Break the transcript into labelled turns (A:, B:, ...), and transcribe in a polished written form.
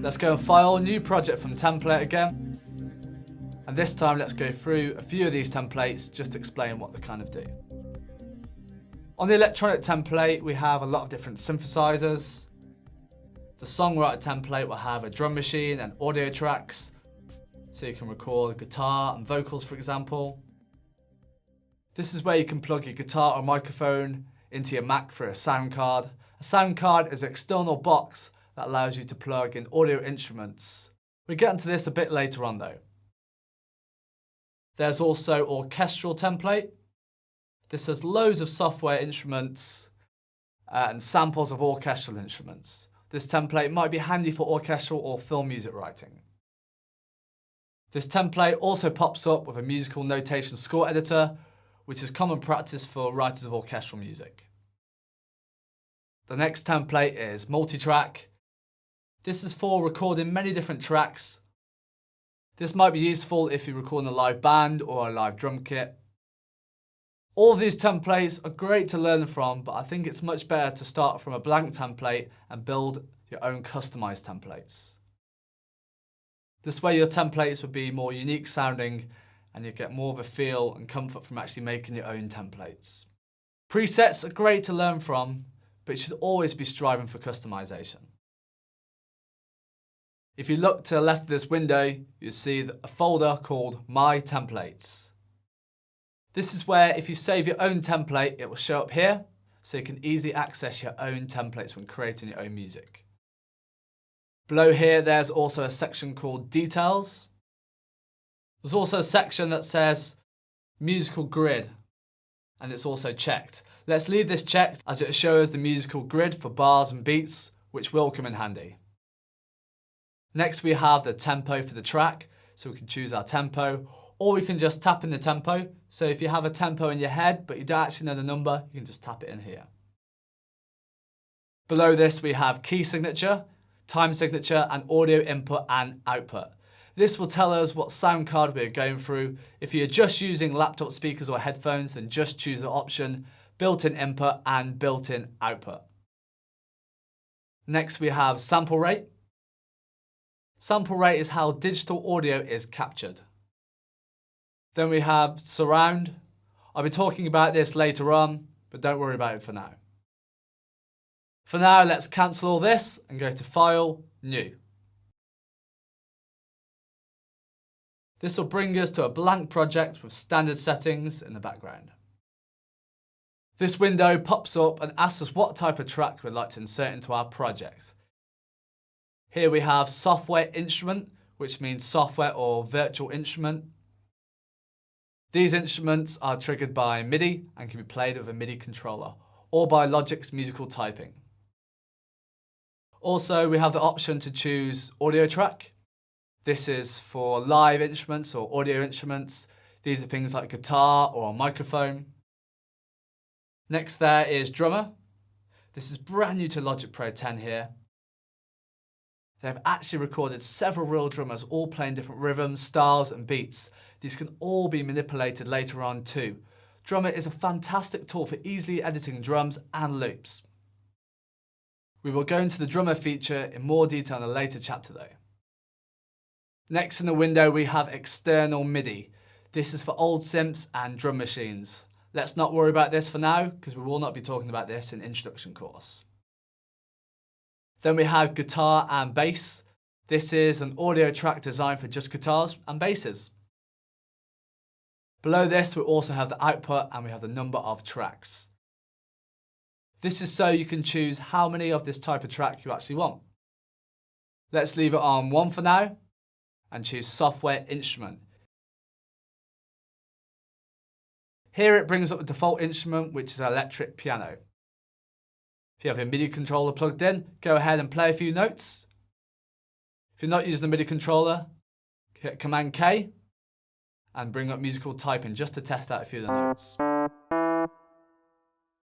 A: Let's go and file new project from template again. And this time let's go through a few of these templates just to explain what they kind of do. On the electronic template, we have a lot of different synthesizers. The songwriter template will have a drum machine and audio tracks, so you can record guitar and vocals, for example. This is where you can plug your guitar or microphone into your Mac through a sound card. A sound card is an external box that allows you to plug in audio instruments. We'll get into this a bit later on though. There's also Orchestral Template. This has loads of software instruments and samples of orchestral instruments. This template might be handy for orchestral or film music writing. This template also pops up with a musical notation score editor, which is common practice for writers of orchestral music. The next template is Multitrack. This is for recording many different tracks. This might be useful if you're recording a live band or a live drum kit. All of these templates are great to learn from, but I think it's much better to start from a blank template and build your own customized templates. This way your templates would be more unique sounding and you get more of a feel and comfort from actually making your own templates. Presets are great to learn from, but you should always be striving for customization. If you look to the left of this window, you'll see a folder called My Templates. This is where if you save your own template, it will show up here, so you can easily access your own templates when creating your own music. Below here, there's also a section called Details. There's also a section that says Musical Grid, and it's also checked. Let's leave this checked as it shows the musical grid for bars and beats, which will come in handy. Next, we have the tempo for the track, so we can choose our tempo, or we can just tap in the tempo. So if you have a tempo in your head, but you don't actually know the number, you can just tap it in here. Below this, we have key signature, time signature, and audio input and output. This will tell us what sound card we're going through. If you're just using laptop speakers or headphones, then just choose the option built-in input and built-in output. Next, we have sample rate. Sample rate is how digital audio is captured. Then we have surround. I'll be talking about this later on, but don't worry about it for now. For now, let's cancel all this and go to File, New. This will bring us to a blank project with standard settings in the background. This window pops up and asks us what type of track we'd like to insert into our project. Here we have software instrument, which means software or virtual instrument. These instruments are triggered by Midi and can be played with a Midi controller or by Logic's musical typing. Also, we have the option to choose audio track. This is for live instruments or audio instruments. These are things like guitar or a microphone. Next there is drummer. This is brand new to Logic Pro 10 here. They've actually recorded several real drummers all playing different rhythms, styles and beats. These can all be manipulated later on too. Drummer is a fantastic tool for easily editing drums and loops. We will go into the drummer feature in more detail in a later chapter though. Next in the window we have external Midi. This is for old synths and drum machines. Let's not worry about this for now because we will not be talking about this in introduction course. Then we have guitar and bass. This is an audio track designed for just guitars and basses. Below this we also have the output and we have the number of tracks. This is so you can choose how many of this type of track you actually want. Let's leave it on 1 for now and choose software instrument. Here it brings up the default instrument, which is an electric piano. If you have your MIDI controller plugged in, go ahead and play a few notes. If you're not using the MIDI controller, hit Command K and bring up musical typing just to test out a few of the notes.